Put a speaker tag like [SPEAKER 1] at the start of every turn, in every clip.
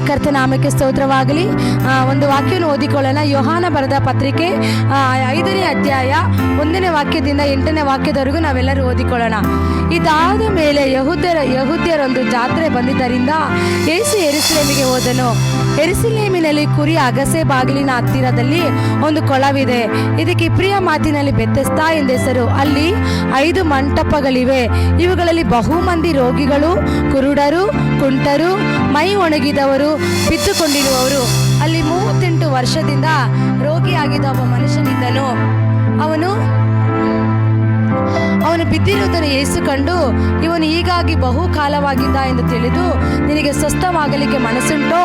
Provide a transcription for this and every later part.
[SPEAKER 1] ಕರ್ತನಾಮಕ್ಕೆ ಸ್ತೋತ್ರವಾಗಲಿ. ಒಂದು ವಾಕ್ಯವನ್ನು ಓದಿಕೊಳ್ಳೋಣ. ಯೋಹಾನ ಬರೆದ ಪತ್ರಿಕೆ 5ನೇ ಅಧ್ಯಾಯ 1ನೇ ವಾಕ್ಯದಿಂದ 8ನೇ ವಾಕ್ಯದವರೆಗೂ ನಾವೆಲ್ಲರೂ ಓದಿಕೊಳ್ಳೋಣ. ಇದಾದ ಮೇಲೆ ಯಹೂದ್ಯರೊಂದು ಜಾತ್ರೆ ಬಂದಿದ್ದರಿಂದ ಯೇಸು ಯೆರೂಸಲೇಮಿಗೆ ಹೋದನು. ಯೆರೂಸಲೇಮಿನಲ್ಲಿ ಕುರಿ ಅಗಸೆ ಬಾಗಿಲಿನ ಹತ್ತಿರದಲ್ಲಿ ಒಂದು ಕೊಳವಿದೆ. ಇದಕ್ಕೆ ಇಬ್ರಿಯ ಮಾತಿನಲ್ಲಿ ಬೆಥೆಸ್ದಾ ಎಂದೆಸರು. ಅಲ್ಲಿ 5 ಮಂಟಪಗಳಿವೆ. ಇವುಗಳಲ್ಲಿ ಬಹುಮಂದಿ ರೋಗಿಗಳು, ಕುರುಡರು, ಕುಂಟರು, ಮೈ ಒಣಗಿದವರು, ಬಿದ್ದುಕೊಂಡಿರುವವರು. ಅಲ್ಲಿ 38 ವರ್ಷದಿಂದ ರೋಗಿಯಾಗಿದ್ದ ಒಬ್ಬ ಮನುಷ್ಯನಿದ್ದನು. ಅವನು ಬಿದ್ದಿರುವುದನ್ನು ಯೇಸು ಕಂಡು, ಇವನು ಹೀಗಾಗಿ ಬಹು ಕಾಲವಾಗಿದ್ದ ಎಂದು ತಿಳಿದು, ನಿನಗೆ ಸ್ವಸ್ಥವಾಗಲಿಕ್ಕೆ ಮನಸ್ಸುಂಟೋ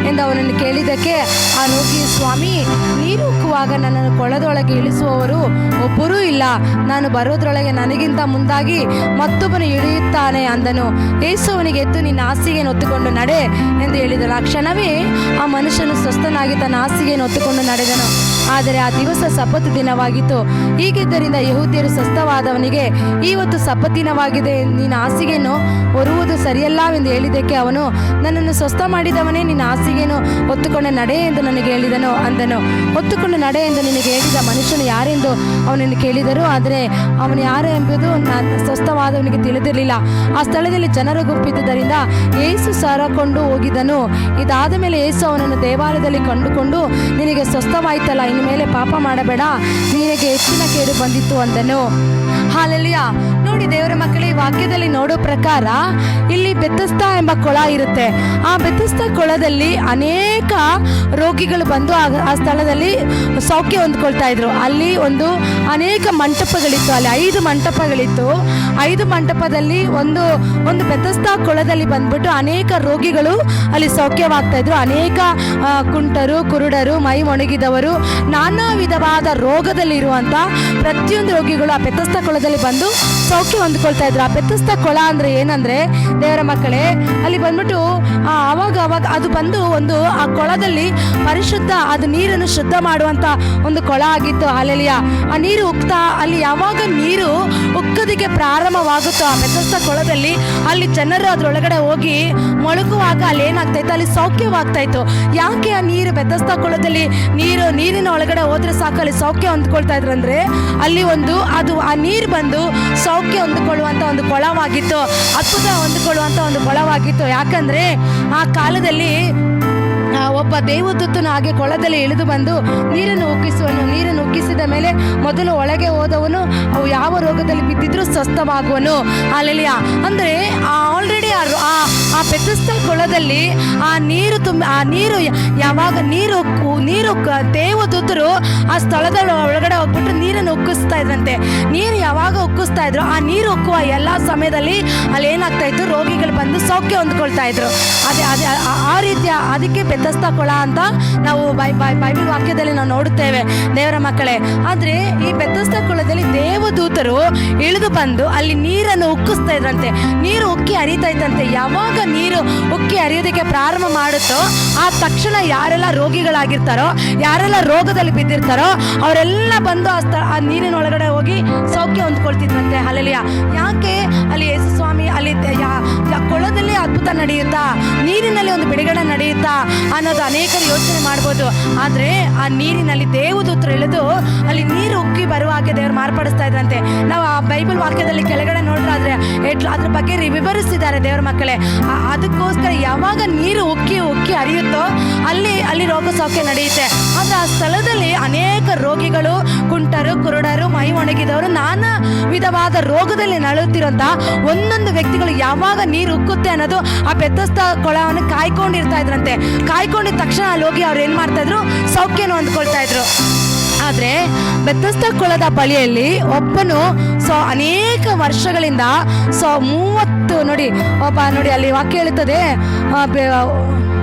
[SPEAKER 1] ಎಂದು ಅವನನ್ನು ಕೇಳಿದ್ದಕ್ಕೆ ಆ ರೋಗಿ, ಸ್ವಾಮಿ, ನೀರು ಉಕ್ಕುವಾಗ ನನ್ನನ್ನು ಕೊಳದೊಳಗೆ ಇಳಿಸುವವರು ಒಬ್ಬರೂ ಇಲ್ಲ. ನಾನು ಬರೋದ್ರೊಳಗೆ ನನಗಿಂತ ಮುಂದಾಗಿ ಮತ್ತೊಬ್ಬನು ಇಳಿಯುತ್ತಾನೆ ಅಂದನು. ಯೇಸು ಅವನಿಗೆ, ಎದ್ದು ನಿನ್ನ ಹಾಸಿಗೆಯನ್ನು ಹೊತ್ತುಕೊಂಡು ನಡೆ ಎಂದು ಹೇಳಿದನು. ಆ ಕ್ಷಣವೇ ಆ ಮನುಷ್ಯನು ಸ್ವಸ್ಥನಾಗಿ ತನ್ನ ಹಾಸಿಗೆಯನ್ನು ಹೊತ್ತುಕೊಂಡು ನಡೆದನು. ಆದರೆ ಆ ದಿವಸ ಸಬ್ಬತ್ ದಿನವಾಗಿತ್ತು. ಹೀಗಿದ್ದರಿಂದ ಯಹೂದ್ಯರು ಸ್ವಸ್ಥವಾದವನಿಗೆ, ಇವತ್ತು ಸಬ್ಬತ್ ದಿನವಾಗಿದೆ, ನಿನ್ನ ಹಾಸಿಗೆಯನ್ನು ಹೊರುವುದು ಸರಿಯಲ್ಲವೆಂದು ಹೇಳಿದ್ದಕ್ಕೆ ಅವನು, ನನ್ನನ್ನು ಸ್ವಸ್ಥ ಮಾಡಿದವನೇ ನಿನ್ನ ಹಾಸಿಗೆಯನ್ನು ಹೊತ್ತುಕೊಂಡು ನಡೆ ಎಂದು ನನಗೆ ಅಂದನು. ಹೊತ್ತುಕೊಂಡು ನಡೆ ಎಂದು ನಿನಗೆ ಹೇಳಿದ ಮನುಷ್ಯನು ಯಾರೆಂದು ಅವನನ್ನು ಕೇಳಿದರು. ಆದರೆ ಅವನು ಯಾರು ಎಂಬುದು ಸ್ವಸ್ಥವಾದವನಿಗೆ ತಿಳಿದಿರಲಿಲ್ಲ. ಆ ಸ್ಥಳದಲ್ಲಿ ಜನರು ಗುಂಪಿದ್ದುದರಿಂದ ಯೇಸು ಸರಕೊಂಡು ಹೋಗಿದನು. ಇದಾದ ಮೇಲೆ ಯೇಸು ಅವನನ್ನು ದೇವಾಲಯದಲ್ಲಿ ಕಂಡುಕೊಂಡು, ನಿನಗೆ ಸ್ವಸ್ಥವಾಯ್ತಲ್ಲ, ಇನ್ನು ಮೇಲೆ ಪಾಪ ಮಾಡಬೇಡ, ನಿನಗೆ ಹೆಚ್ಚಿನ ಕೇಡು ಬಂದಿತ್ತು ಅಂದನು. ಹಾಲೆಲೂಯಾ. ನೋಡಿ ದೇವರ ಮಕ್ಕಳೇ, ಈ ವಾಕ್ಯದಲ್ಲಿ ನೋಡೋ ಪ್ರಕಾರ ಇಲ್ಲಿ ಬೆಥೆಸ್ದಾ ಎಂಬ ಕೊಳ ಇರುತ್ತೆ. ಆ ಬೆಥೆಸ್ದಾ ಕೊಳದಲ್ಲಿ ಅನೇಕ ರೋಗಿಗಳು ಬಂದು ಆ ಸ್ಥಳದಲ್ಲಿ ಸೌಖ್ಯ ಹೊಂದ್ಕೊಳ್ತಾ ಇದ್ರು. ಅಲ್ಲಿ ಅನೇಕ ಮಂಟಪಗಳಿತ್ತು. ಅಲ್ಲಿ 5 ಮಂಟಪಗಳಿತ್ತು. 5 ಮಂಟಪದಲ್ಲಿ ಒಂದು ಬೆಥೆಸ್ದಾ ಕೊಳದಲ್ಲಿ ಬಂದ್ಬಿಟ್ಟು ಅನೇಕ ರೋಗಿಗಳು ಅಲ್ಲಿ ಸೌಖ್ಯವಾಗ್ತಾ ಇದ್ರು. ಅನೇಕ ಕುಂಟರು, ಕುರುಡರು, ಮೈ ಒಣಗಿದವರು, ನಾನಾ ವಿಧವಾದ ರೋಗದಲ್ಲಿರುವಂಥ ಪ್ರತಿಯೊಂದು ರೋಗಿಗಳು ಆ ಬೆಥೆಸ್ದಾ ಕೊಳದಲ್ಲಿ ಬಂದು ಸೌಖ್ಯ ಹೊಂದ್ಕೊಳ್ತಾ ಇದ್ರು. ಆ ಬೆಥೆಸ್ದಾ ಕೊಳ ಅಂದ್ರೆ ಏನಂದ್ರೆ, ದೇವರ ಮಕ್ಕಳೇ, ಅಲ್ಲಿ ಬಂದ್ಬಿಟ್ಟು ಅವಾಗ ಅದು ಬಂದು ಆ ಕೊಳದಲ್ಲಿ ಪರಿಶುದ್ಧ, ಅದು ನೀರನ್ನು ಶುದ್ಧ ಮಾಡುವಂತ ಒಂದು ಕೊಳ ಆಗಿತ್ತು. ಹಾಲೆಲೂಯಾ. ಆ ನೀರು ಉಕ್ತಾ, ಅಲ್ಲಿ ಯಾವಾಗ ನೀರು ಉಕ್ಕೋದಕ್ಕೆ ಪ್ರಾರಂಭವಾಗುತ್ತೋ ಆ ಬೆಥೆಸ್ದಾ ಕೊಳದಲ್ಲಿ, ಅಲ್ಲಿ ಜನರು ಅದ್ರೊಳಗಡೆ ಹೋಗಿ ಮೊಳಗುವಾಗ ಅಲ್ಲಿ ಏನಾಗ್ತಾ ಇತ್ತು, ಅಲ್ಲಿ ಸೌಖ್ಯವಾಗ್ತಾ ಇತ್ತು. ಯಾಕೆ ಆ ನೀರು ಬೆಥೆಸ್ದಾ ಕೊಳದಲ್ಲಿ ನೀರಿನ ಒಳಗಡೆ ಹೋದ್ರೆ ಸಾಕು ಅಲ್ಲಿ ಸೌಖ್ಯ ಹೊಂದ್ಕೊಳ್ತಾ ಇದ್ರು ಅಂದ್ರೆ, ಅಲ್ಲಿ ಆ ನೀರು ಬಂದು ಸೌಖ್ಯ ಹೊಂದಿಕೊಳ್ಳುವಂತ ಒಂದು ಕೊಳವಾಗಿತ್ತು. ಅದ್ಭುತ ಹೊಂದಿಕೊಳ್ಳುವಂತ ಒಂದು ಕೊಳವಾಗಿತ್ತು. ಯಾಕಂದ್ರೆ ಆ ಕಾಲದಲ್ಲಿ ಒಬ್ಬ ದೇವದೂತನು ಹಾಗೆ ಕೊಳದಲ್ಲಿ ಇಳಿದು ಬಂದು ನೀರನ್ನು ಉಕ್ಕಿಸುವನು. ನೀರನ್ನು ಉಕ್ಕಿಸಿದ ಮೇಲೆ ಮೊದಲು ಒಳಗೆ ಹೋದವನು ಅವು ಯಾವ ರೋಗದಲ್ಲಿ ಬಿದ್ದಿದ್ರು ಸ್ವಸ್ಥವಾಗುವನು. ಅಲ್ಲೆಲಿಯಾ. ಅಂದ್ರೆ ಆಲ್ರೆಡಿ ಆ ಬೆಥೆಸ್ದಾ ಕೊಳದಲ್ಲಿ ಆ ನೀರು ಯಾವಾಗ ನೀರು ದೇವದೂತರು ಆ ಸ್ಥಳದ ಒಳಗಡೆ ಹೋಗ್ಬಿಟ್ಟು ನೀರನ್ನು ಉಕ್ಕಿಸ್ತಾ ಇದ್ರಂತೆ. ನೀರು ಯಾವಾಗ ಉಕ್ಕಿಸ್ತಾ ಇದ್ರು, ಆ ನೀರು ಉಕ್ಕುವ ಎಲ್ಲ ಸಮಯದಲ್ಲಿ ಅಲ್ಲಿ ಏನಾಗ್ತಾ ಇತ್ತು, ರೋಗಿಗಳು ಬಂದು ಸೌಖ್ಯ ಹೊಂದ್ಕೊಳ್ತಾ ಇದ್ರು. ಅದೇ ಆ ರೀತಿಯ, ಅದಕ್ಕೆ ಬೆಥೆಸ್ದಾ ಕೊಳ ಅಂತ ನಾವು ಬೈಬಲ್ ವಾಕ್ಯದಲ್ಲಿ ನಾವು ನೋಡುತ್ತೇವೆ ದೇವರ ಮಕ್ಕಳೇ. ಆದ್ರೆ ಈ ಬೆಥೆಸ್ದಾ ಕೊಳದಲ್ಲಿ ದೇವದೂತರು ಇಳಿದು ಬಂದು ಅಲ್ಲಿ ನೀರನ್ನು ಉಕ್ಕಿಸ್ತಾ ಇದ್ರಂತೆ. ನೀರು ಉಕ್ಕಿ ಹರಿತಾ ಇತ್ತಂತೆ. ಯಾವಾಗ ನೀರು ಉಕ್ಕಿ ಹರಿಯೋದಕ್ಕೆ ಪ್ರಾರಂಭ ಮಾಡುತ್ತೋ ಆ ತಕ್ಷಣ ಯಾರೆಲ್ಲ ರೋಗಿಗಳಾಗಿರ್ತಾರೋ, ಯಾರೆಲ್ಲ ರೋಗದಲ್ಲಿ ಬಿದ್ದಿರ್ತಾರೋ ಅವರೆಲ್ಲ ಬಂದು ಆ ನೀರಿನ ಒಳಗಡೆ ಹೋಗಿ ಸೌಖ್ಯ ಹೊಂದ್ಕೊಳ್ತಿದ್ರಂತೆ. ಹಲ್ಲೆಲೂಯಾ. ಯಾಕೆ ಅಲ್ಲಿ ಯೇಸು ಸ್ವಾಮಿ ಅಲ್ಲಿ ಕೊಳದಲ್ಲಿ ಅದ್ಭುತ ನಡೆಯುತ್ತಾ, ನೀರಿನಲ್ಲಿ ಒಂದು ಬಿಡುಗಡೆ ನಡೆಯುತ್ತಾ ಅನ್ನೋದು ಅನೇಕರು ಯೋಚನೆ ಮಾಡ್ಬೋದು. ಆದ್ರೆ ಆ ನೀರಿನಲ್ಲಿ ದೇವದೂತರು ಇಳಿದು ಅಲ್ಲಿ ನೀರು ಉಕ್ಕಿ ಬರುವ ಹಾಗೆ ದೇವರು ಮಾರ್ಪಡಿಸ್ತಾ ಇದ್ರಂತೆ. ನಾವು ಆ ಬೈಬಲ್ ವಾಕ್ಯದಲ್ಲಿ ಕೆಳಗಡೆ ನೋಡ್ರಾದ್ರೆ ಅದ್ರ ಬಗ್ಗೆ ವಿವರಿಸಿದ್ದಾರೆ ದೇವರ ಮಕ್ಕಳೇ. ಅದಕ್ಕೋಸ್ಕರ ಯಾವಾಗ ನೀರು ಉಕ್ಕಿ ಹರಿಯುತ್ತೋ ಅಲ್ಲಿ ರೋಗ ಸೌಖ್ಯ ನಡೆಯುತ್ತೆ. ಆದ್ರೆ ಆ ಸ್ಥಳದಲ್ಲಿ ಅನೇಕ ರೋಗಿಗಳು, ಕುಂಟರು, ಕುರುಡರು, ಮೈ ಒಣಗಿದವರು, ನಾನಾ ವಿಧವಾದ ರೋಗದಲ್ಲಿ ನಳುತ್ತಿರುವಂತ ಒಂದೊಂದು ವ್ಯಕ್ತಿಗಳು ಯಾವಾಗ ನೀರು ಉಕ್ಕುತ್ತೆ ಅನ್ನೋದು ಆ ಬೆಥೆಸ್ದಾ ಕೊಳವನ್ನು ಕಾಯ್ಕೊಂಡಿರ್ತಾ ಇದ್ರಂತೆ. ಕಾಯ್ಕೊಂಡಿದ್ದ ತಕ್ಷಣ ಅಲ್ಲಿ ಹೋಗಿ ಅವ್ರು ಏನ್ ಮಾಡ್ತಾ ಇದ್ರು, ಸೌಖ್ಯನ ಹೊಂದ್ಕೊಳ್ತಾ ಇದ್ರು. ಆದ್ರೆ ಬೆಥೆಸ್ದಾ ಕೊಳದ ಬಳಿಯಲ್ಲಿ ಒಬ್ಬನು ಅನೇಕ ವರ್ಷಗಳಿಂದ 30 ನೋಡಿ ಅಲ್ಲಿ ವಾಕ್ಯ ಹೇಳುತ್ತದೆ,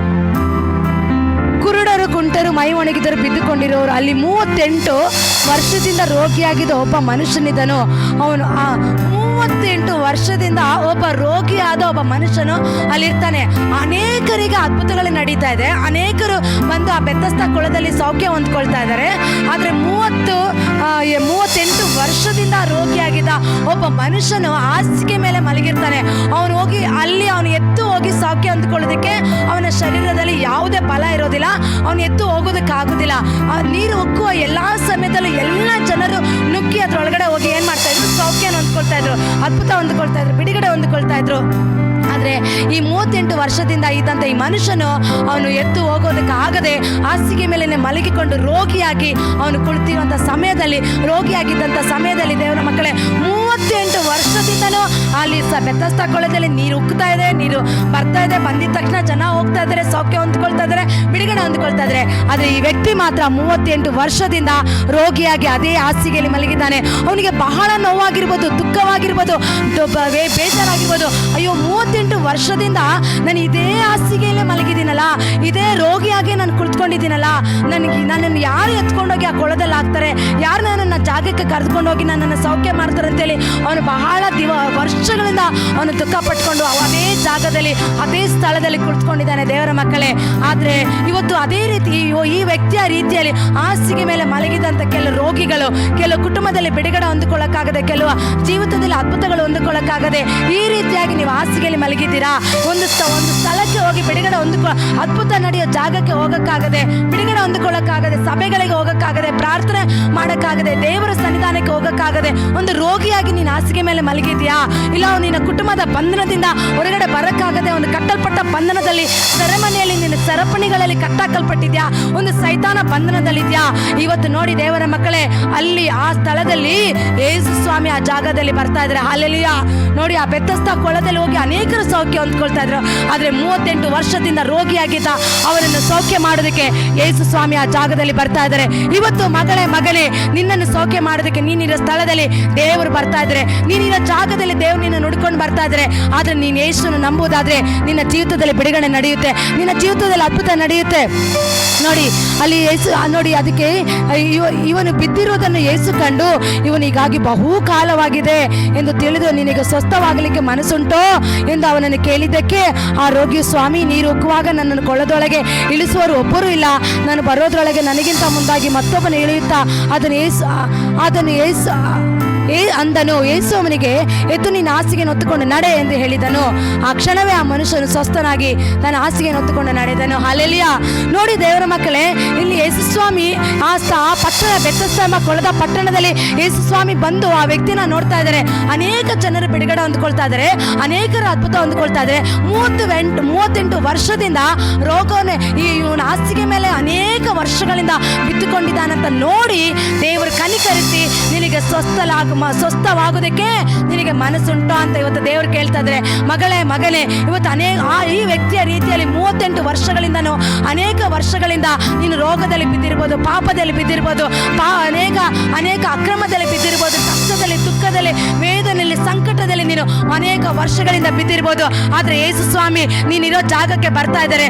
[SPEAKER 1] ಕುರುಡರು, ಕುಂಟರು, ಮೈ ಒಣಗಿದರು, ಬಿದ್ದುಕೊಂಡಿರೋರು, ಅಲ್ಲಿ 38 ವರ್ಷದಿಂದ ರೋಗಿಯಾಗಿದ್ದ ಒಬ್ಬ ಮನುಷ್ಯನಿದ್ದನು. ಅವನು 38 ವರ್ಷದಿಂದ ಒಬ್ಬ ರೋಗಿಯಾದ ಒಬ್ಬ ಮನುಷ್ಯನು ಅಲ್ಲಿರ್ತಾನೆ. ಅನೇಕರಿಗೆ ಅದ್ಭುತಗಳು ನಡೀತಾ ಇದೆ. ಅನೇಕರು ಬಂದು ಆ ಬೆಥೆಸ್ದಾ ಕೊಳದಲ್ಲಿ ಸೌಖ್ಯ ಹೊಂದ್ಕೊಳ್ತಾ ಇದ್ದಾರೆ. ಆದ್ರೆ 38 ವರ್ಷದಿಂದ ರೋಗಿಯಾಗಿದ್ದ ಒಬ್ಬ ಮನುಷ್ಯನು ಹಾಸಿಗೆ ಮೇಲೆ ಮಲಗಿರ್ತಾನೆ. ಅವನು ಎದ್ದು ಹೋಗಿ ಸೌಖ್ಯ ಹೊಂದ್ಕೊಳ್ಳೋದಕ್ಕೆ ಅವನ ಶರೀರದಲ್ಲಿ ಅವನು ಎತ್ತು ಹೋಗೋದಕ್ಕಾಗೋದಿಲ್ಲ. ಆ ನೀರು ಉಕ್ಕುವ ಎಲ್ಲ ಸಮಯದಲ್ಲೂ ಎಲ್ಲ ಜನರು ನುಗ್ಗಿ ಅದ್ರೊಳಗಡೆ ಹೋಗಿ ಏನು ಮಾಡ್ತಾ ಇದ್ರು? ಸೌಖ್ಯನ ಹೊಂದ್ಕೊಳ್ತಾ ಇದ್ರು, ಅದ್ಭುತ ಹೊಂದ್ಕೊಳ್ತಾ ಇದ್ರು, ಬಿಡುಗಡೆ ಹೊಂದ್ಕೊಳ್ತಾ ಇದ್ರು. ಆದರೆ ಈ 38 ವರ್ಷದಿಂದ ಇದ್ದಂಥ ಈ ಮನುಷ್ಯನು ಅವನು ಎತ್ತು ಹೋಗೋದಕ್ಕಾಗದೆ ಹಾಸಿಗೆ ಮೇಲೆ ಮಲಗಿಕೊಂಡು ರೋಗಿಯಾಗಿ ಅವನು ಕುಳಿತಿರುವಂಥ ಸಮಯದಲ್ಲಿ, ರೋಗಿಯಾಗಿದ್ದಂಥ ಸಮಯದಲ್ಲಿ ದೇವರ ಮಕ್ಕಳೇ 38 ವರ್ಷದಿಂದನೂ ಅಲ್ಲಿ ಬೆತ್ತಸ್ತ ಕೊಳದಲ್ಲಿ ನೀರು ಉಕ್ತಾ ಇದೆ, ನೀರು ಬರ್ತಾ ಇದೆ. ಬಂದಿದ ತಕ್ಷಣ ಜನ ಹೋಗ್ತಾ ಇದ್ದಾರೆ, ಸೌಖ್ಯ ಹೊಂದ್ಕೊಳ್ತಾ ಇದ್ದಾರೆ, ಬಿಡುಗಡೆ ಹೊಂದ್ಕೊಳ್ತಾ ಇದ್ದಾರೆ. ಆದರೆ ಈ ವ್ಯಕ್ತಿ ಮಾತ್ರ 38 ವರ್ಷದಿಂದ ರೋಗಿಯಾಗಿ ಅದೇ ಹಾಸಿಗೆಯಲ್ಲಿ ಮಲಗಿದ್ದಾನೆ. ಅವನಿಗೆ ಬಹಳ ನೋವಾಗಿರ್ಬೋದು, ದುಃಖವಾಗಿರ್ಬೋದು, ಬೇಜಾರಾಗಿರ್ಬೋದು. ಅಯ್ಯೋ, 38 ವರ್ಷದಿಂದ ನಾನು ಇದೇ ಹಾಸಿಗೆಯಲ್ಲೇ ಮಲಗಿದ್ದೀನಲ್ಲ, ಇದೇ ರೋಗಿಯಾಗಿ ನಾನು ಕುಳಿತುಕೊಂಡಿದ್ದೀನಲ್ಲ, ನನ್ನನ್ನು ಯಾರು ಎತ್ಕೊಂಡೋಗಿ ಆ ಕೊಳದಲ್ಲಿ ಹಾಕ್ತಾರೆ, ಯಾರು ನನ್ನನ್ನು ಜಾಗಕ್ಕೆ ಕರೆದುಕೊಂಡೋಗಿ ನನ್ನನ್ನು ಸೌಖ್ಯ ಮಾಡ್ತಾರೆ ಅಂತೇಳಿ ಅವನು ಬಹಳ ವರ್ಷಗಳಿಂದ ಅವನು ದುಃಖ ಪಟ್ಕೊಂಡು ಅದೇ ಜಾಗದಲ್ಲಿ, ಅದೇ ಸ್ಥಳದಲ್ಲಿ ಕುಳಿತುಕೊಂಡಿದ್ದಾನೆ ದೇವರ ಮಕ್ಕಳೇ. ಆದರೆ ಇವತ್ತು ಅದೇ ರೀತಿ ಈ ವ್ಯಕ್ತಿಯ ರೀತಿಯಲ್ಲಿ ಹಾಸಿಗೆ ಮೇಲೆ ಮಲಗಿದಂಥ ಕೆಲವು ರೋಗಿಗಳು, ಕೆಲವು ಕುಟುಂಬದಲ್ಲಿ ಬಿಡುಗಡೆ ಹೊಂದಿಕೊಳ್ಳಕ್ಕಾಗದೆ, ಕೆಲವು ಜೀವಿತದಲ್ಲಿ ಅದ್ಭುತಗಳು ಹೊಂದಿಕೊಳ್ಳಕ್ಕಾಗದೆ, ಈ ರೀತಿಯಾಗಿ ನೀವು ಹಾಸಿಗೆಯಲ್ಲಿ ಮಲಗಿದ್ದೀರಾ. ಒಂದು ಸ್ಥಳಕ್ಕೆ ಹೋಗಿ ಬಿಡುಗಡೆ ಅದ್ಭುತ ನಡೆಯೋ ಜಾಗಕ್ಕೆ ಹೋಗಕ್ಕಾಗದೆ, ಬಿಡುಗಡೆ ಹೊಂದಿಕೊಳ್ಳಕ್ಕಾಗದೆ, ಸಭೆಗಳಿಗೆ ಹೋಗಕ್ಕಾಗದೆ, ಪ್ರಾರ್ಥನೆ ಮಾಡೋಕ್ಕಾಗದೆ, ದೇವರ ಸನ್ನಿಧಾನಕ್ಕೆ ಹೋಗಕ್ಕಾಗದೆ ಒಂದು ರೋಗಿಯಾಗಿ ನೀನು ಹಾಸಿಗೆ ಮೇಲೆ ಮಲಗಿದ್ಯಾ? ಇಲ್ಲ ನಿನ್ನ ಕುಟುಂಬದ ಬಂಧನದಿಂದ ಹೊರಗಡೆ ಬರಕ್ಕಾಗದೆ ಒಂದು ಕಟ್ಟಲ್ಪಟ್ಟ ಬಂಧನದಲ್ಲಿ, ಸೆರೆಮನೆಯಲ್ಲಿ ನಿನ್ನ ಸರಪಣಿಗಳಲ್ಲಿ ಕಟ್ಟಾಕಲ್ಪಟ್ಟಿದ್ಯಾ? ಒಂದು ಸೈತಾನ ಬಂಧನದಲ್ಲಿದ್ಯಾ? ಇವತ್ತು ನೋಡಿ ದೇವರ ಮಕ್ಕಳೇ, ಅಲ್ಲಿ ಆ ಸ್ಥಳದಲ್ಲಿ ಯೇಸು ಸ್ವಾಮಿ ಆ ಜಾಗದಲ್ಲಿ ಬರ್ತಾ ಇದ್ದಾರೆ. ಹಲ್ಲೆಲೂಯಾ. ನೋಡಿ, ಆ ಬೆತ್ತಸ್ತ ಕೊಳದಲ್ಲಿ ಹೋಗಿ ಅನೇಕರು ಸೌಖ್ಯ ಹೊಂದ್ಕೊಳ್ತಾ ಇದ್ರು. ಆದರೆ 38 ವರ್ಷದಿಂದ ರೋಗಿಯಾಗಿದ್ದ ಅವರನ್ನು ಸೌಖ್ಯ ಮಾಡೋದಕ್ಕೆ ಯೇಸು ಸ್ವಾಮಿ ಆ ಜಾಗದಲ್ಲಿ ಬರ್ತಾ ಇದ್ದಾರೆ. ಇವತ್ತು ಮಗನೇ, ನಿನ್ನನ್ನು ಸೌಖ್ಯ ಮಾಡೋದಕ್ಕೆ ನೀನಿರೋ ಸ್ಥಳದಲ್ಲಿ ದೇವರು ಬರ್ತಾ ಇದ್ದಾರೆ, ನೀನಿರೋ ಜಾಗದಲ್ಲಿ ದೇವರು ನಿನ್ನ ನುಡ್ಕೊಂಡು ಬರ್ತಾ ಇದ್ದಾರೆ. ಆದರೆ ನೀನು ಯೇಸುವನ್ನು ನಂಬುವುದಾದ್ರೆ ನಿನ್ನ ಜೀವಿತದಲ್ಲಿ ಬಿಡುಗಡೆ ನಡೆಯುತ್ತೆ, ನಿನ್ನ ಜೀವಿತದಲ್ಲಿ ಅದ್ಭುತ ನಡೆಯುತ್ತೆ. ನೋಡಿ, ಅಲ್ಲಿ ಯೇಸು ನೋಡಿ, ಅದಕ್ಕೆ ಇವನು ಬಿದ್ದಿರುವುದನ್ನು ಯೇಸು ಕಂಡು ಇವನಿಗಾಗಿ ಬಹು ಕಾಲವಾಗಿದೆ ಎಂದು ತಿಳಿದು ನಿನಗೆ ಸ್ವಸ್ಥವಾಗಲಿಕ್ಕೆ ಮನಸ್ಸುಂಟೋ ಎಂದು ಅವನನ್ನು ಕೇಳಿದ್ದಕ್ಕೆ ಆ ರೋಗಿ, ಸ್ವಾಮಿ, ನೀರು ಉಕ್ಕುವಾಗ ನನ್ನನ್ನು ಕೊಳದೊಳಗೆ ಇಳಿಸುವರು ಒಬ್ಬರು ಇಲ್ಲ, ನಾನು ಬರೋದ್ರೊಳಗೆ ನನಗಿಂತ ಮುಂದಾಗಿ ಮತ್ತೊಬ್ಬನು ಇಳಿಯುತ್ತಾ ಅದನ್ನು ಅಂದನು. ಯೇಸು ಅವನಿಗೆ, ಎದ್ದು ನಿನ್ನ ಹಾಸಿಗೆ ಹೊತ್ತುಕೊಂಡು ನಡೆ ಎಂದು ಹೇಳಿದನು. ಆ ಕ್ಷಣವೇ ಆ ಮನುಷ್ಯನು ಸ್ವಸ್ಥನಾಗಿ ತನ್ನ ಹಾಸಿಗೆ ಹೊತ್ತುಕೊಂಡು ನಡೆದನು. ಹಲ್ಲೆಲೂಯಾ. ನೋಡಿ ದೇವರ ಮಕ್ಕಳೇ, ಇಲ್ಲಿ ಯೇಸು ಸ್ವಾಮಿ ಆ ಪಟ್ಟಣ, ಬೆತ್ತಸ್ತ ಎಂಬ ಕೊಳದ ಪಟ್ಟಣದಲ್ಲಿ ಯೇಸು ಸ್ವಾಮಿ ಬಂದು ಆ ವ್ಯಕ್ತಿನ ನೋಡ್ತಾ ಇದ್ದಾರೆ. ಅನೇಕ ಜನರು ಬಿಡುಗಡೆ ಹೊಂದ್ಕೊಳ್ತಾ ಇದ್ದಾರೆ, ಅನೇಕರು ಅದ್ಭುತ ಹೊಂದ್ಕೊಳ್ತಾ ಇದ್ದಾರೆ. 38 ವರ್ಷದಿಂದ ರೋಗವನ್ನು ಇವನ ಹಾಸಿಗೆ ಮೇಲೆ ಅನೇಕ ವರ್ಷಗಳಿಂದ ಬಿತ್ತುಕೊಂಡಿದ್ದಾನಂತ ನೋಡಿ ದೇವರು ಕನಿಕರಿಸಿ ನಿನಗೆ ಸ್ವಸ್ಥವಾಗೋದಕ್ಕೆ ನಿನಗೆ ಮನಸ್ಸುಂಟು ಅಂತ ಇವತ್ತು ದೇವರು ಕೇಳ್ತಾ ಇದ್ದಾರೆ. ಮಗನೇ, ಇವತ್ತು ಈ ವ್ಯಕ್ತಿಯ ರೀತಿಯಲ್ಲಿ 38 ವರ್ಷಗಳಿಂದನೂ ಅನೇಕ ವರ್ಷಗಳಿಂದ ನೀನು ರೋಗದಲ್ಲಿ ಬಿದ್ದಿರ್ಬೋದು, ಪಾಪದಲ್ಲಿ ಬಿದ್ದಿರ್ಬೋದು, ಅನೇಕ ಅಕ್ರಮದಲ್ಲಿ ಬಿದ್ದಿರ್ಬೋದು, ಕಷ್ಟದಲ್ಲಿ, ದುಃಖದಲ್ಲಿ, ವೇದನೆಯಲ್ಲಿ, ಸಂಕಟದಲ್ಲಿ ನೀನು ಅನೇಕ ವರ್ಷಗಳಿಂದ ಬಿದ್ದಿರ್ಬೋದು. ಆದರೆ ಯೇಸು ಸ್ವಾಮಿ ನೀನಿರೋ ಜಾಗಕ್ಕೆ ಬರ್ತಾ ಇದ್ದಾರೆ.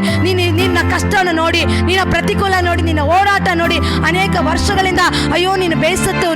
[SPEAKER 1] ನಿನ್ನ ಕಷ್ಟವನ್ನು ನೋಡಿ, ನಿನ್ನ ಪ್ರತಿಕೂಲ ನೋಡಿ, ನಿನ್ನ ಓಡಾಟ ನೋಡಿ, ಅನೇಕ ವರ್ಷಗಳಿಂದ ಅಯ್ಯೋ ನೀನು ಬೇಸತ್ತು,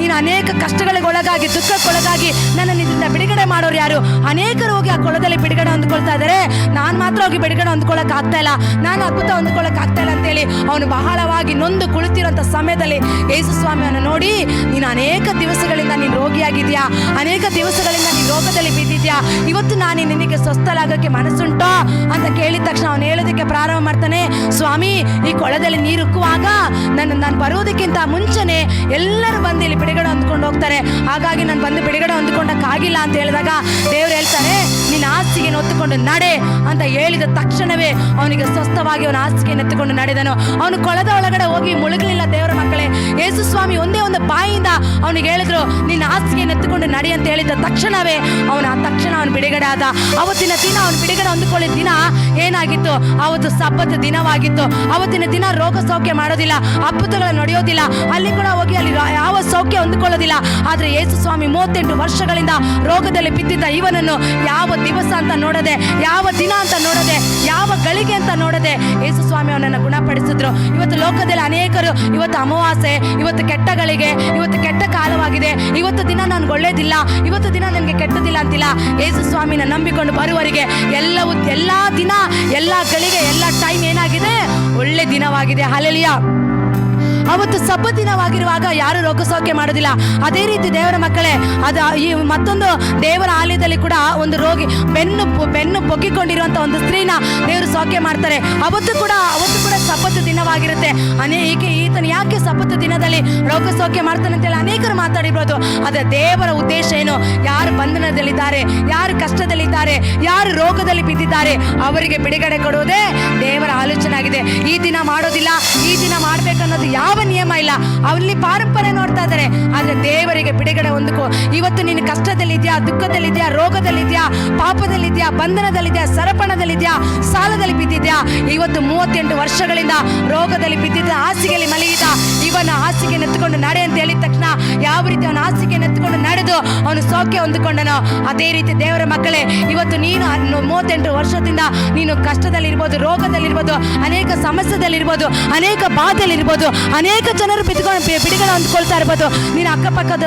[SPEAKER 1] ನೀನು ಅನೇಕ ಕಷ್ಟಗಳಿಗೆ ಒಳಗಾಗಿ, ದುಃಖಕ್ಕೊಳಗಾಗಿ ನನ್ನನ್ನು ಇದರಿಂದ ಬಿಡುಗಡೆ ಮಾಡೋರು ಯಾರು? ಅನೇಕರು ಹೋಗಿ ಆ ಕೊಳದಲ್ಲಿ ಬಿಡುಗಡೆ ಹೊಂದ್ಕೊಳ್ತಾ ಇದ್ದಾರೆ. ನಾನು ಮಾತ್ರ ಹೋಗಿ ಬಿಡುಗಡೆ ಹೊಂದ್ಕೊಳ್ಳೋಕೆ ಆಗ್ತಾ ಇಲ್ಲ, ನಾನು ಅದ್ಭುತ ಹೊಂದ್ಕೊಳ್ಳೋಕೆ ಆಗ್ತಾ ಇಲ್ಲ ಅಂತೇಳಿ ಅವನು ಬಹಳವಾಗಿ ನೊಂದು ಕುಳಿತಿರುವಂಥ ಸಮಯದಲ್ಲಿ ಯೇಸು ಸ್ವಾಮಿಯನ್ನು ನೋಡಿ, ನೀನು ಅನೇಕ ದಿವಸಗಳಿಂದ ನೀನು ರೋಗಿಯಾಗಿದ್ಯಾ, ಅನೇಕ ದಿವಸಗಳಿಂದ ನೀನು ರೋಗದಲ್ಲಿ ಬಿದ್ದಿದ್ಯಾ, ಇವತ್ತು ನಾನು ನಿನಗೆ ಸ್ವಸ್ಥಲಾಗೋಕ್ಕೆ ಮನಸ್ಸುಂಟೋ ಅಂತ ಕೇಳಿದ ತಕ್ಷಣ ಅವನು ಹೇಳೋದಕ್ಕೆ ಪ್ರಾರಂಭ ಮಾಡ್ತಾನೆ, ಸ್ವಾಮಿ, ಈ ಕೊಳದಲ್ಲಿ ನೀರು ಉಕ್ಕುವಾಗ ನಾನು ಬರುವುದಕ್ಕಿಂತ ಮುಂಚೆನೆ ಎಲ್ಲರೂ ಬಂದು ಇಲ್ಲಿ ಬಿಡುಗಡೆ ಹೊಂದ್ಕೊಂಡು ಹೋಗ್ತಾರೆ, ಹಾಗಾಗಿ ನಾನು ಬಂದು ಬಿಡುಗಡೆ ಹೊಂದ್ಕೊಂಡಕ್ಕಾಗಿಲ್ಲ ಅಂತ ಹೇಳಿದಾಗ ದೇವ್ರು ಹೇಳ್ತಾರೆ, ನಿನ್ನ ಹಾಸಿಗೆ ಹೊತ್ತುಕೊಂಡು ನಡೆ ಅಂತ ಹೇಳಿದ ತಕ್ಷಣವೇ ಅವನಿಗೆ ಸ್ವಸ್ಥವಾಗಿ ಅವನ ಹಾಸಿಗೆಯನ್ನು ಎತ್ತುಕೊಂಡು ನಡೆದನು. ಅವನು ಕೊಳದ ಒಳಗಡೆ ಹೋಗಿ ಮುಳುಗಲಿಲ್ಲ. ದೇವರ ಮಕ್ಕಳೇ, ಯೇಸು ಸ್ವಾಮಿ ಒಂದೇ ಒಂದು ಬಾಯಿಂದ ಅವನಿಗೆ ಹೇಳಿದ್ರು, ನಿನ್ನ ಹಾಸಿಗೆಯನ್ನು ಎತ್ತುಕೊಂಡು ನಡಿ ಅಂತ ಹೇಳಿದ ತಕ್ಷಣವೇ ಅವನು ಬಿಡುಗಡೆ ಆದ. ಅವತ್ತಿನ ದಿನ ಅವನು ಬಿಡುಗಡೆ ಹೊಂದಿಕೊಳ್ಳಿದ ದಿನ ಏನಾಗಿತ್ತು? ಅವತ್ತು ಸಬ್ಬತ್ ದಿನವಾಗಿತ್ತು. ಅವತ್ತಿನ ದಿನ ರೋಗ ಸೌಖ್ಯ ಮಾಡೋದಿಲ್ಲ, ಅದ್ಭುತಗಳು ನಡೆಯೋದಿಲ್ಲ, ಅಲ್ಲಿ ಕೂಡ ಹೋಗಿ ಅಲ್ಲಿ ಯಾವ ಸೌಖ್ಯ ಹೊಂದಿಕೊಳ್ಳೋದಿಲ್ಲ. ಆದರೆ ಯೇಸು ಸ್ವಾಮಿ 38 ವರ್ಷಗಳಿಂದ ರೋಗದಲ್ಲಿ ಬಿದ್ದಿದ್ದ ಇವನನ್ನು ಯಾವ ದಿವಸ ಅಂತ ನೋಡದೆ, ಯಾವ ದಿನ ಅಂತ ನೋಡದೆ, ಯಾವ ಗಳಿಗೆ ಅಂತ ನೋಡದೆ ಯೇಸು ಸ್ವಾಮಿ ಅವನನ್ನು ಗುಣಪಡಿಸಿದ್ರು. ಇವತ್ತು ಲೋಕದಲ್ಲಿ ಅನೇಕರು ಇವತ್ತು ಅಮಾವಾಸ್ಯೆ, ಇವತ್ತು ಕೆಟ್ಟ ಗಳಿಗೆ, ಇವತ್ತು ಕೆಟ್ಟ ಕಾಲವಾಗಿದೆ, ಇವತ್ತು ದಿನ ನನಗೆ ಒಳ್ಳೇದಿಲ್ಲ, ಇವತ್ತು ದಿನ ನನಗೆ ಕೆಟ್ಟದಿಲ್ಲ ಅಂತಿಲ್ಲ. ಯೇಸು ಸ್ವಾಮಿನ ನಂಬಿಕೊಂಡು ಬರುವವರಿಗೆ ಎಲ್ಲ ದಿನ, ಎಲ್ಲ ಗಳಿಗೆ, ಎಲ್ಲ ಟೈಮ್ ಏನಾಗಿದೆ? ಒಳ್ಳೆ ದಿನವಾಗಿದೆ. ಹಲ್ಲೆಲೂಯಾ. ಅವತ್ತು ಸಬ್ಬ ದಿನವಾಗಿರುವಾಗ ಯಾರು ರೋಗ ಸೌಖ್ಯ ಮಾಡೋದಿಲ್ಲ. ಅದೇ ರೀತಿ ದೇವರ ಮಕ್ಕಳೇ, ಈ ಮತ್ತೊಂದು ದೇವರ ಆಲಯದಲ್ಲಿ ಕೂಡ ಒಂದು ರೋಗಿ ಬೆನ್ನು ಬೊಗ್ಗಿಕೊಂಡಿರುವಂಥ ಒಂದು ಸ್ತ್ರೀನ ದೇವರು ಸೌಖ್ಯ ಮಾಡ್ತಾರೆ. ಅವತ್ತು ಕೂಡ ಸಬ್ಬತ್ತು ದಿನವಾಗಿರುತ್ತೆ. ಈತನು ಯಾಕೆ ಸಬ್ಬತ್ತು ದಿನದಲ್ಲಿ ರೋಗ ಸೌಖ್ಯ ಮಾಡ್ತಾನೆ ಅಂತೇಳಿ ಅನೇಕರು ಮಾತಾಡಿರ್ಬೋದು. ಆದರೆ ದೇವರ ಉದ್ದೇಶ ಏನು? ಯಾರು ಬಂಧನದಲ್ಲಿದ್ದಾರೆ, ಯಾರು ಕಷ್ಟದಲ್ಲಿದ್ದಾರೆ, ಯಾರು ರೋಗದಲ್ಲಿ ಬಿದ್ದಿದ್ದಾರೆ ಅವರಿಗೆ ಬಿಡುಗಡೆ ಕೊಡುವುದೇ ದೇವರ ಆಲೋಚನೆ ಆಗಿದೆ. ಈ ದಿನ ಮಾಡೋದಿಲ್ಲ, ಈ ದಿನ ಮಾಡ್ಬೇಕನ್ನೋದು ಯಾವ ನಿಯಮ ಇಲ್ಲ. ಅಲ್ಲಿ ಪಾರಂಪರ್ಯ ನೋಡ್ತಾ ಇದ್ದಾರೆ. ಆದರೆ ದೇವರಿಗೆ ಬಿಡುಗಡೆ ಹೊಂದಿಕೋ. ಇವತ್ತು ನೀನು ಕಷ್ಟದಲ್ಲಿದ್ಯಾ, ದುಃಖದಲ್ಲಿದ್ಯಾ, ರೋಗದಲ್ಲಿದ್ಯಾ, ಪಾಪದಲ್ಲಿದ್ಯಾ, ಬಂಧನದಲ್ಲಿದ್ಯಾ, ಸರಪಣದಲ್ಲಿದ್ಯಾ, ಸಾಲದಲ್ಲಿ ಬಿದ್ದಿದ್ಯಾ, ಇವತ್ತು 38 ವರ್ಷಗಳಿಂದ ರೋಗದಲ್ಲಿ ಬಿದ್ದಿದ್ದ, ಹಾಸಿಗೆಯಲ್ಲಿ ಮಲಗಿದ, ಇವನ ಹಾಸಿಗೆ ನೆತ್ತುಕೊಂಡು ನಡೆ ಅಂತ ಹೇಳಿದ ತಕ್ಷಣ ಯಾವ ರೀತಿ ಅವನ ಹಾಸಿಗೆ ನೆತ್ತುಕೊಂಡು ನಡೆದು ಅವನು ಸೌಖ್ಯ ಹೊಂದಿಕೊಂಡನೋ ಅದೇ ರೀತಿ ದೇವರ ಮಕ್ಕಳೇ, ಇವತ್ತು ನೀನು 38 ವರ್ಷದಿಂದ ನೀನು ಕಷ್ಟದಲ್ಲಿರ್ಬೋದು, ರೋಗದಲ್ಲಿರ್ಬೋದು, ಅನೇಕ ಸಮಸ್ಯೆದಲ್ಲಿರ್ಬೋದು, ಅನೇಕ ಬಾಧೆಯಲ್ಲಿರ್ಬೋದು, ಅನೇಕ ಜನರು ಬಿಡುಗಡೆ ಹೊಂದ್ಕೊಳ್ತಾ ಇರ್ಬೋದು. ನಿನ್ನ ಅಕ್ಕಪಕ್ಕದ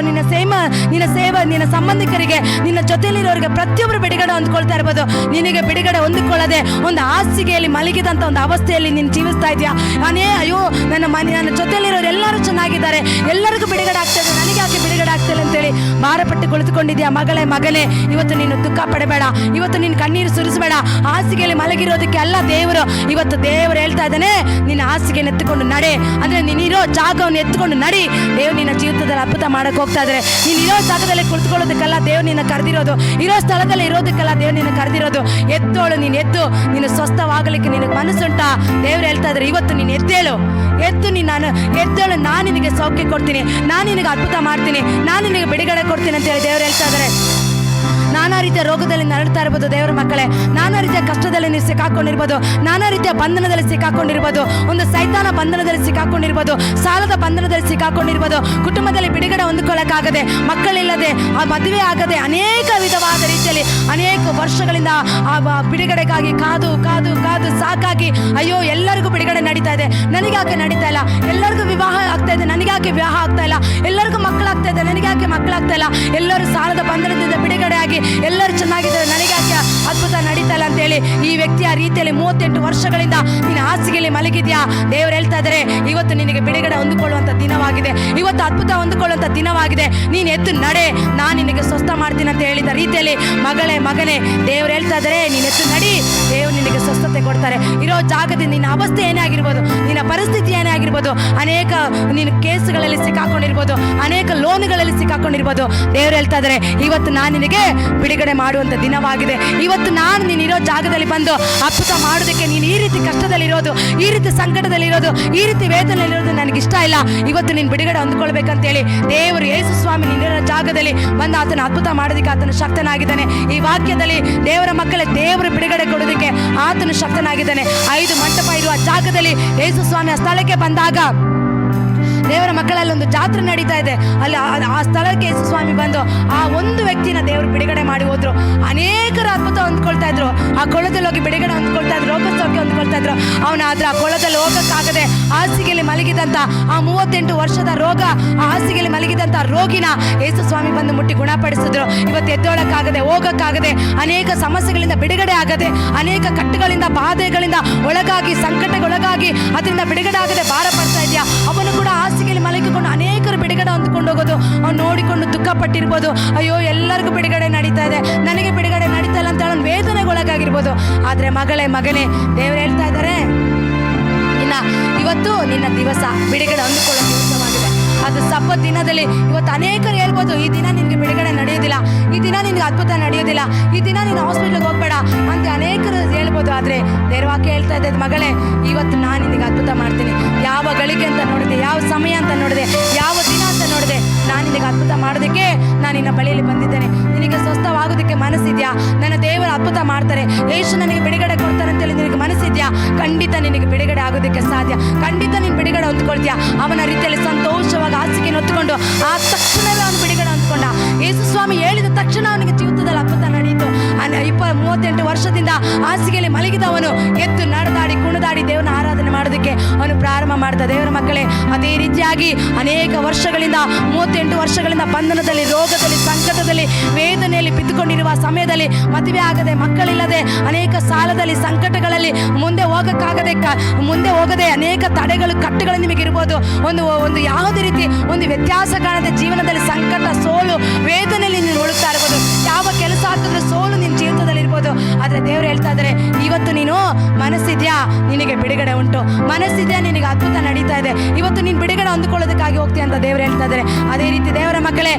[SPEAKER 1] ನಿನ್ನ ಸಂಬಂಧಿಕರಿಗೆ, ನಿನ್ನ ಜೊತೆಯಲ್ಲಿರೋರಿಗೆ ಪ್ರತಿಯೊಬ್ಬರು ಬಿಡುಗಡೆ ಹೊಂದ್ಕೊಳ್ತಾ ಇರ್ಬೋದು. ನಿನಗೆ ಬಿಡುಗಡೆ ಹೊಂದಿಕೊಳ್ಳದೆ ಒಂದು ಹಾಸಿಗೆಯಲ್ಲಿ ಮಲಗಿದಂಥ ಒಂದು ಅವಸ್ಥೆಯಲ್ಲಿ ನೀನು ಜೀವಿಸ್ತಾ ಇದೆಯಾ? ಅಯ್ಯೋ ನನ್ನ ಜೊತೆಯಲ್ಲಿರೋರು ಎಲ್ಲರೂ ಚೆನ್ನಾಗಿದ್ದಾರೆ, ಎಲ್ಲರಿಗೂ ಬಿಡುಗಡೆ ಆಗ್ತದೆ, ನನಗೆ ಯಾಕೆ ಬಿಡುಗಡೆ ಆಗ್ತಿಲ್ಲ ಅಂತೇಳಿ ಭಾರಪಟ್ಟು ಕುಳಿತುಕೊಂಡಿದ್ಯಾ? ಮಗನೇ, ಇವತ್ತು ನೀನು ದುಃಖ ಪಡಬೇಡ, ಇವತ್ತು ನೀನು ಕಣ್ಣೀರು ಸುರಿಸಬೇಡ. ಹಾಸಿಗೆಯಲ್ಲಿ ಮಲಗಿರೋದಕ್ಕೆ ಅಲ್ಲ ದೇವರು. ಇವತ್ತು ದೇವರು ಹೇಳ್ತಾ ಇದ್ದಾನೆ, ನಿನ್ನ ಹಾಸಿಗೆಯನ್ನು ಎತ್ತುಕೊಂಡು ನಡೆ. ಅಂದರೆ ನೀನಿರೋ ಜಾಗವನ್ನು ಎತ್ತುಕೊಂಡು ನಡಿ. ದೇವ್ರು ನಿನ್ನ ಜೀವಿತದಲ್ಲಿ ಅದ್ಭುತ ಮಾಡಕ್ಕೆ ಹೋಗ್ತಾ ಇದ್ದಾರೆ. ನೀನು ಇರೋ ಜಾಗದಲ್ಲಿ ಕುಳಿತುಕೊಳ್ಳೋದಕ್ಕೆಲ್ಲ ದೇವ್ರು ನಿನ್ನ ಕರೆದಿರೋದು, ಇರೋ ಸ್ಥಳದಲ್ಲಿ ಇರೋದಕ್ಕೆಲ್ಲ ದೇವ್ರು ನಿನ್ನ ಕರೆದಿರೋದು. ಎದ್ದೋಳು, ನೀನು ಎದ್ದು ನೀನು ಸ್ವಸ್ಥವಾಗಲಿಕ್ಕೆ ನಿನಗೆ ಮನಸ್ಸುಂಟಾ? ದೇವ್ರು ಹೇಳ್ತಾ ಇದ್ದಾರೆ, ಇವತ್ತು ನೀನು ಎದ್ದೇಳು, ಎದ್ದೇಳು, ನಾನು ನಿನಗೆ ಸೌಖ್ಯ ಕೊಡ್ತೀನಿ, ನಾನು ನಿನಗೆ ಅದ್ಭುತ ಮಾಡ್ತೀನಿ, ನಾನು ನಿನಗೆ ಬಿಡುಗಡೆ ಕೊಡ್ತೀನಿ ಅಂತ ಹೇಳಿ ದೇವ್ರು ಹೇಳ್ತಾ ಇದ್ದಾರೆ. ನಾನಾ ರೀತಿಯ ರೋಗದಲ್ಲಿ ನರಳ್ತಾ ಇರ್ಬೋದು ದೇವರ ಮಕ್ಕಳೇ, ನಾನಾ ರೀತಿಯ ಕಷ್ಟದಲ್ಲಿ ನೀವು ಸಿಕ್ಕಾಕೊಂಡಿರ್ಬೋದು, ನಾನಾ ರೀತಿಯ ಬಂಧನದಲ್ಲಿ ಸಿಕ್ಕಾಕೊಂಡಿರ್ಬೋದು, ಒಂದು ಸೈತಾನ ಬಂಧನದಲ್ಲಿ ಸಿಕ್ಕಾಕೊಂಡಿರ್ಬೋದು, ಸಾಲದ ಬಂಧನದಲ್ಲಿ ಸಿಕ್ಕಾಕೊಂಡಿರ್ಬೋದು, ಕುಟುಂಬದಲ್ಲಿ ಬಿಡುಗಡೆ ಹೊಂದಿಕೊಳ್ಳಕ್ಕಾಗದೆ, ಮಕ್ಕಳಿಲ್ಲದೆ, ಆ ಮದುವೆ ಆಗದೆ, ಅನೇಕ ವಿಧವಾದ ರೀತಿಯಲ್ಲಿ ಅನೇಕ ವರ್ಷಗಳಿಂದ ಆ ಬಿಡುಗಡೆಗಾಗಿ ಕಾದು ಕಾದು ಕಾದು ಸಾಕಾಗಿ, ಅಯ್ಯೋ ಎಲ್ಲರಿಗೂ ಬಿಡುಗಡೆ ನಡೀತಾ ಇದೆ, ನನಗ್ಯಾಕೆ ನಡೀತಾ ಇಲ್ಲ? ಎಲ್ಲರಿಗೂ ವಿವಾಹ ಆಗ್ತಾ ಇದೆ, ನನಗ್ಯಾಕೆ ವಿವಾಹ ಆಗ್ತಾ ಇಲ್ಲ? ಎಲ್ಲರಿಗೂ ಮಕ್ಕಳಾಗ್ತಾ ಇದೆ, ನನಗ್ಯಾಕೆ ಮಕ್ಕಳಾಗ್ತಾ ಇಲ್ಲ? ಎಲ್ಲರೂ ಸಾಲದ ಬಂಧನದಿಂದ ಬಿಡುಗಡೆ ಆಗಿ ಎಲ್ಲರೂ ಚೆನ್ನಾಗಿದ್ದಾರೆ, ನನಗ್ಯಾಕೆ ಅದ್ಭುತ ನಡೀತಾ ಇಲ್ಲ ಅಂತೇಳಿ ಈ ವ್ಯಕ್ತಿ ಆ ರೀತಿಯಲ್ಲಿ 38 ವರ್ಷಗಳಿಂದ ನೀನು ಹಾಸಿಗೆಯಲ್ಲಿ ಮಲಗಿದ್ಯಾ? ದೇವರು ಹೇಳ್ತಾ ಇದ್ದಾರೆ, ಇವತ್ತು ನಿನಗೆ ಬಿಡುಗಡೆ ಹೊಂದಿಕೊಳ್ಳುವಂಥ ದಿನವಾಗಿದೆ, ಇವತ್ತು ಅದ್ಭುತ ಹೊಂದಿಕೊಳ್ಳುವಂಥ ದಿನವಾಗಿದೆ. ನೀನು ಎದ್ದು ನಡೆ, ನಾನು ನಿನಗೆ ಸ್ವಸ್ಥ ಮಾಡ್ತೀನಿ ಅಂತ ಹೇಳಿದ ರೀತಿಯಲ್ಲಿ ಮಗನೇ ದೇವರು ಹೇಳ್ತಾ ಇದ್ದಾರೆ, ನೀನು ಎದ್ದು ನಡಿ, ದೇವರು ನಿನಗೆ ಸ್ವಸ್ಥತೆ ಕೊಡ್ತಾರೆ. ಇರೋ ಜಾಗದಿಂದ ನಿನ್ನ ಅವಸ್ಥೆ ಏನೇ ಆಗಿರ್ಬೋದು, ನಿನ್ನ ಪರಿಸ್ಥಿತಿ ಏನೇ ಆಗಿರ್ಬೋದು, ಅನೇಕ ನೀನು ಕೇಸುಗಳಲ್ಲಿ ಸಿಕ್ಕಾಕೊಂಡಿರ್ಬೋದು, ಅನೇಕ ಲೋನ್ಗಳಲ್ಲಿ ಸಿಕ್ಕಾಕೊಂಡಿರ್ಬೋದು, ದೇವರು ಹೇಳ್ತಾ ಇದ್ದಾರೆ, ಇವತ್ತು ನಾನು ನಿನಗೆ ಬಿಡುಗಡೆ ಮಾಡುವಂಥ ದಿನವಾಗಿದೆ. ಇವತ್ತು ನಾನು ನೀನಿರೋ ಜಾಗದಲ್ಲಿ ಬಂದು ಅದ್ಭುತ ಮಾಡೋದಕ್ಕೆ, ನೀನು ಈ ರೀತಿ ಕಷ್ಟದಲ್ಲಿರೋದು, ಈ ರೀತಿ ಸಂಕಟದಲ್ಲಿರೋದು, ಈ ರೀತಿ ವೇದನೆಯಲ್ಲಿರೋದು ನನಗಿಷ್ಟ ಇಲ್ಲ. ಇವತ್ತು ನೀನು ಬಿಡುಗಡೆ ಹೊಂದ್ಕೊಳ್ಬೇಕಂತೇಳಿ ದೇವರು ಯೇಸು ಸ್ವಾಮಿ ನಿನ್ನ ಜಾಗದಲ್ಲಿ ಬಂದು ಆತನ ಅದ್ಭುತ ಮಾಡೋದಕ್ಕೆ ಆತನು ಶಕ್ತನಾಗಿದ್ದಾನೆ. ಈ ವಾಕ್ಯದಲ್ಲಿ ದೇವರ ಮಕ್ಕಳೇ, ದೇವರು ಬಿಡುಗಡೆ ಕೊಡೋದಕ್ಕೆ ಆತನು ಶಕ್ತನಾಗಿದ್ದಾನೆ. 5 ಮಂಟಪ ಇರುವ ಜಾಗದಲ್ಲಿ ಯೇಸು ಸ್ವಾಮಿ ಆ ಸ್ಥಳಕ್ಕೆ ಬಂದಾಗ ದೇವರ ಮಕ್ಕಳಲ್ಲಿ ಒಂದು ಜಾತ್ರೆ ನಡೀತಾ ಇದೆ. ಅಲ್ಲಿ ಆ ಸ್ಥಳಕ್ಕೆ ಯೇಸು ಸ್ವಾಮಿ ಬಂದು ಆ ಒಂದು ವ್ಯಕ್ತಿನ ದೇವರು ಬಿಡುಗಡೆ ಮಾಡಿ ಹೋದ್ರು. ಅನೇಕರು ಅದ್ಭುತ ಹೊಂದ್ಕೊಳ್ತಾ ಇದ್ರು, ಆ ಕೊಳದಲ್ಲಿ ಹೋಗಿ ಬಿಡುಗಡೆ ಹೊಂದ್ಕೊಳ್ತಾ ಇದ್ರು, ರೋಗ ಸೌಖ್ಯ ಹೊಂದ್ಕೊಳ್ತಾ ಇದ್ರು. ಅವನಾದ್ರೆ ಆ ಕೊಳದಲ್ಲಿ ಹೋಗಕ್ಕಾಗದೆ ಹಾಸಿಗೆಯಲ್ಲಿ ಮಲಗಿದಂತ ಆ 38 ವರ್ಷದ ರೋಗ, ಆ ಹಾಸಿಗೆಯಲ್ಲಿ ಮಲಗಿದಂತ ರೋಗಿನ ಯೇಸು ಸ್ವಾಮಿ ಬಂದು ಮುಟ್ಟಿ ಗುಣಪಡಿಸಿದ್ರು. ಇವತ್ತು ಎದ್ದೋಳಕ್ಕಾಗದೆ, ಹೋಗಕ್ಕಾಗದೆ, ಅನೇಕ ಸಮಸ್ಯೆಗಳಿಂದ ಬಿಡುಗಡೆ ಆಗದೆ, ಅನೇಕ ಕಟ್ಟುಗಳಿಂದ, ಬಾಧೆಗಳಿಂದ ಒಳಗಾಗಿ, ಸಂಕಟಗೊಳಗಾಗಿ ಅದರಿಂದ ಬಿಡುಗಡೆ ಆಗದೆ ಭಾರ ಪಡ್ತಾ ಇದೆಯಾ? ಅವನು ಕೂಡ ಹಾಸಿಗೆಯಲ್ಲಿ ಮಲಗಿಕೊಂಡು ಅನೇಕರು ಬಿಡುಗಡೆ ಹೊಂದ್ಕೊಂಡು ಹೋಗೋದು ಅವ್ನು ನೋಡಿಕೊಂಡು ದುಃಖ ಪಟ್ಟಿರ್ಬೋದು. ಅಯ್ಯೋ ಎಲ್ಲರಿಗೂ ಬಿಡುಗಡೆ ನಡೀತಾ ಇದೆ, ನನಗೆ ಬಿಡುಗಡೆ ನಡೀತಾ ಇಲ್ಲ ಅಂತ ಅವನು ವೇದನೆಗೊಳಗಾಗಿರ್ಬೋದು. ಆದರೆ ಮಗನೇ, ದೇವರು ಹೇಳ್ತಾ ಇದ್ದಾರೆ, ಇವತ್ತು ನಿನ್ನ ದಿವಸ ಬಿಡುಗಡೆ ಹೊಂದಿಕೊಳ್ಳೋ ದಿವಸವಾಗಿದೆ. ಅದು ಸಬ್ಬತ್ ದಿನದಲ್ಲಿ ಇವತ್ತು ಅನೇಕರು ಹೇಳ್ಬೋದು, ಈ ದಿನ ನಿನಗೆ ಬಿಡುಗಡೆ ನಡೆಯೋದಿಲ್ಲ, ಈ ದಿನ ನಿನಗೆ ಅದ್ಭುತ ನಡೆಯೋದಿಲ್ಲ, ಈ ದಿನ ನೀನು ಹಾಸ್ಪಿಟ್ಲಿಗೆ ಹೋಗ್ಬೇಡ ಅಂತ ಅನೇಕರು ಹೇಳ್ಬೋದು. ಆದರೆ ದೇವವಾಕ್ಯ ಹೇಳ್ತಾ ಇದ್ದ, ಮಗಳೇ, ಇವತ್ತು ನಾನು ನಿನಗೆ ಅದ್ಭುತ ಮಾಡ್ತೀನಿ. ಯಾವ ಗಳಿಗೆ ಅಂತ ನೋಡಿದೆ, ಯಾವ ಸಮಯ ಅಂತ ನೋಡಿದೆ, ಯಾವ ದಿನ ಅಂತ ನೋಡಿದೆ, ನಾನು ನಿನಗೆ ಅದ್ಭುತ ಮಾಡೋದಕ್ಕೆ ನಾನು ನಿನ್ನ ಬಳಿಯಲ್ಲಿ ಬಂದಿದ್ದೇನೆ. ನಿನಗೆ ಸ್ವಸ್ಥವಾಗೋದಕ್ಕೆ ಮನಸ್ಸಿದ್ಯಾ? ನನ್ನ ದೇವರು ಅದ್ಭುತ ಮಾಡ್ತಾರೆ, ಯೇಸು ನನಗೆ ಬಿಡುಗಡೆ ಕೊಡ್ತಾರೆ ಅಂತೇಳಿ ನಿನಗೆ ಮನಸ್ಸಿದ್ಯಾ? ಖಂಡಿತ ನಿನಗೆ ಬಿಡುಗಡೆ ಆಗೋದಕ್ಕೆ ಸಾಧ್ಯ. ಖಂಡಿತ ನೀನು ಬಿಡುಗಡೆ ಹೊಂದ್ಕೊಳ್ತೀಯ. ಅವನ ರೀತಿಯಲ್ಲಿ ಸಂತೋಷವಾಗಿ ಹಾಸಿಗೆ ಹೊತ್ತುಕೊಂಡು ಆ ತಕ್ಷಣವೇ ಅವನು ಬಿಡುಗಡೆ ಹೊಂದ್ಕೊಂಡ. ಯೇಸು ಸ್ವಾಮಿ ಹೇಳಿದ ತಕ್ಷಣ ಅವನಿಗೆ ಜೀವಿತದಲ್ಲಿ ಅದ್ಭುತ ನಡೆಯಿತು. 38 ವರ್ಷದಿಂದ ಹಾಸಿಗೆಯಲ್ಲಿ ಮಲಗಿದವನು ಎದ್ದು ನಡೆದಾಡಿ ಕುಣಿದಾಡಿ ದೇವರನ್ನ ಆರಾಧನೆ ಮಾಡೋದಕ್ಕೆ ಅವನು ಪ್ರಾರಂಭ ಮಾಡಿದ. ದೇವರ ಮಕ್ಕಳೇ, ಅದೇ ರೀತಿಯಾಗಿ ಅನೇಕ ವರ್ಷಗಳಿಂದ 38 ವರ್ಷಗಳಿಂದ ಬಂಧನದಲ್ಲಿ, ರೋಗದಲ್ಲಿ, ಸಂಕಟದಲ್ಲಿ, ವೇದನೆಯಲ್ಲಿ ಬಿದ್ದುಕೊಂಡಿರುವ ಸಮಯದಲ್ಲಿ, ಮದುವೆ ಆಗದೆ, ಮಕ್ಕಳಿಲ್ಲದೆ, ಅನೇಕ ಸಾಲದಲ್ಲಿ, ಸಂಕಟಗಳಲ್ಲಿ ಮುಂದೆ ಹೋಗದೆ ಅನೇಕ ತಡೆಗಳು, ಕಟ್ಟುಗಳು ನಿಮಗಿರ್ಬೋದು. ಒಂದು ಯಾವುದೇ ರೀತಿ ಒಂದು ವ್ಯತ್ಯಾಸ ಕಾಣದೆ ಜೀವನದಲ್ಲಿ ಸಂಕಟ, ಸೋಲು, ವೇದನೆಯಲ್ಲಿ ನೀನು ಉಳುತ್ತಾ ಇರ್ಬೋದು. ಯಾವ ಕೆಲಸ ಆಗ್ತದ್ರೆ ಸೋಲು ನಿನ್ನ ಜೀವಿತದಲ್ಲಿ ಆಗಿರ್ಬೋದು. ಆದರೆ ದೇವರು ಹೇಳ್ತಾ ಇದ್ದಾರೆ, ಇವತ್ತು ನೀನು ಮನಸ್ಸಿದ್ಯಾ, ನಿನಗೆ ಬಿಡುಗಡೆ ಉಂಟು. ಮನಸ್ಸಿದ್ಯಾ, ನಿನಗೆ ಅದ್ಭುತ ನಡೀತಾ ಇದೆ. ಇವತ್ತು ನೀನು ಬಿಡುಗಡೆ ಹೊಂದಿಕೊಳ್ಳೋದಕ್ಕಾಗಿ ಹೋಗ್ತೀಯ ಅಂತ ದೇವರು ಹೇಳ್ತಾ ಇದ್ದಾರೆ. ಅದೇ ರೀತಿ ದೇವರ ಮಕ್ಕಳೇ,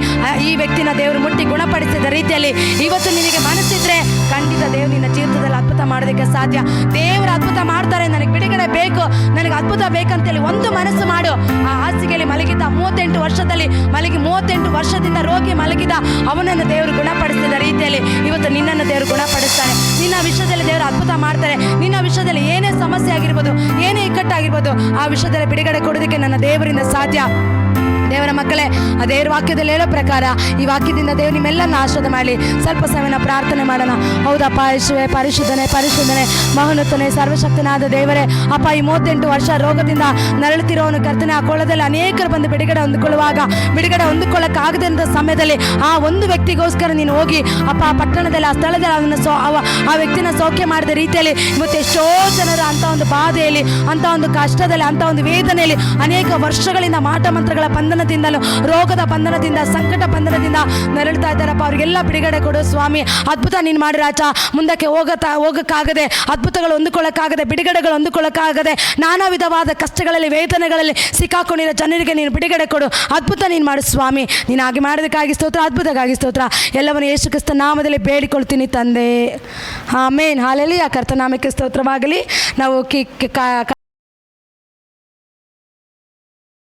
[SPEAKER 1] ಈ ವ್ಯಕ್ತಿನ ದೇವರು ಮುಟ್ಟಿ ಗುಣಪಡಿಸಿದ ರೀತಿಯಲ್ಲಿ ಇವತ್ತು ನಿನಗೆ ಮನಸ್ಸಿದ್ರೆ ಖಂಡಿತ ದೇವರು ನಿನ್ನ ಜೀವಿತದಲ್ಲಿ ಅದ್ಭುತ ಮಾಡೋದಕ್ಕೆ ಸಾಧ್ಯ. ದೇವರು ಅದ್ಭುತ ಮಾಡ್ತಾರೆ. ನನಗೆ ಬಿಡುಗಡೆ ಬೇಕು, ನನಗೆ ಅದ್ಭುತ ಬೇಕಂತೇಳಿ ಒಂದು ಮನಸ್ಸು ಮಾಡು. ಆ ಹಾಸಿಗೆಯಲ್ಲಿ ಮಲಗಿದ್ದ 38 ವರ್ಷದಿಂದ ರೋಗಿ ಮಲಗಿದ ಅವನನ್ನು ದೇವರು ಗುಣಪಡಿಸಿದ ರೀತಿಯಲ್ಲಿ ಇವತ್ತು ನಿನ್ನನ್ನು ದೇವರು ಗುಣಪಡಿಸ್ತಾನೆ. ನಿನ್ನ ವಿಷಯದಲ್ಲಿ ದೇವರು ಅದ್ಭುತ ಮಾಡ್ತಾರೆ. ನಿನ್ನ ವಿಷಯದಲ್ಲಿ ಏನೇ ಸಮಸ್ಯೆ ಆಗಿರ್ಬೋದು, ಏನೇ ಇಕ್ಕಟ್ಟಾಗಿರ್ಬೋದು, ಆ ವಿಷಯದಲ್ಲಿ ಬಿಡುಗಡೆ ಕೊಡೋದಕ್ಕೆ ನನ್ನ ದೇವರಿಂದ ಸಾಧ್ಯ. ದೇವರ ಮಕ್ಕಳೇ, ಆ ದೇವರ ವಾಕ್ಯದಲ್ಲಿ ಹೇಳೋ ಪ್ರಕಾರ ಈ ವಾಕ್ಯದಿಂದ ದೇವರು ನಿಮ್ಮೆಲ್ಲರನ್ನ ಆಶೀರ್ವಾದ ಮಾಡಲಿ. ಸ್ವಲ್ಪ ಸಮಯನ ಪ್ರಾರ್ಥನೆ ಮಾಡೋಣ. ಹೌದಪ್ಪ ಯೇಸುವೇ, ಪರಿಶುದ್ಧನೇ ಮಹೋನ್ನತನೇ ಸರ್ವಶಕ್ತನಾದ ದೇವರೇ, ಅಪ್ಪ ಈ 38 ವರ್ಷ ರೋಗದಿಂದ ನರಳುತ್ತಿರೋನು ಕರ್ತನೆ, ಆ ಕೊಳ್ಳದಲ್ಲಿ ಅನೇಕರು ಬಂದು ಬಿಡುಗಡೆ ಹೊಂದಿಕೊಳ್ಳಕ್ಕಾಗದಂಥ ಸಮಯದಲ್ಲಿ ಆ ಒಂದು ವ್ಯಕ್ತಿಗೋಸ್ಕರ ನೀನು ಹೋಗಿ ಅಪ್ಪ ಆ ಪಟ್ಟಣದಲ್ಲಿ, ಆ ಸ್ಥಳದಲ್ಲಿ ಅವನ ಆ ವ್ಯಕ್ತಿನ ಸೌಖ್ಯ ಮಾಡಿದ ರೀತಿಯಲ್ಲಿ ಇವತ್ತು ಎಷ್ಟೋ ಜನರು ಅಂಥ ಒಂದು ಬಾಧೆಯಲ್ಲಿ, ಅಂಥ ಒಂದು ಕಷ್ಟದಲ್ಲಿ, ಅಂಥ ಒಂದು ವೇದನೆಯಲ್ಲಿ ಅನೇಕ ವರ್ಷಗಳಿಂದ ಮಾಟ ಮಂತ್ರಗಳ ಬಂಧನದಿಂದಲೂ, ರೋಗದ ಬಂಧನದಿಂದ, ಸಂಕಟ ಬಂಧನದಿಂದ ನರಳುತ್ತಾ ಇದ್ದಾರಪ್ಪ. ಅವರಿಗೆಲ್ಲ ಬಿಡುಗಡೆ ಕೊಡು ಸ್ವಾಮಿ. ಅದ್ಭುತ ನೀನು ಮಾಡಿ ರಾಜ. ಮುಂದಕ್ಕೆ ಹೋಗಕ್ಕಾಗದೆ, ಅದ್ಭುತಗಳು ಹೊಂದಿಕೊಳ್ಳಕ್ಕಾಗದೆ, ಬಿಡುಗಡೆಗಳು ಹೊಂದಿಕೊಳ್ಳಕ್ಕಾಗದೆ, ನಾನಾ ವಿಧವಾದ ಕಷ್ಟಗಳಲ್ಲಿ, ವೇದನೆಗಳಲ್ಲಿ ಸಿಕ್ಕಾಕೊಂಡಿರೋ ಜನರಿಗೆ ನೀನು ಬಿಡುಗಡೆ ಕೊಡು. ಅದ್ಭುತ ನೀನು ಮಾಡು ಸ್ವಾಮಿ. ನೀನು ಹಾಗೆ ಮಾಡೋದಕ್ಕಾಗಿ ಸ್ತೋತ್ರ, ಅದ್ಭುತಕ್ಕಾಗಿ ಸ್ತೋತ್ರ. ಎಲ್ಲವನ್ನು ಯೇಸು ಕ್ರಿಸ್ತ ನಾಮದಲ್ಲಿ ಬೇಡಿಕೊಳ್ತೀನಿ ತಂದೆ. ಆಮೇನ್. ಹಾಲೆಲೂಯಾ. ಕರ್ತನಾಮಕ್ಕೆ ಸ್ತೋತ್ರವಾಗಲಿ. ನಾವು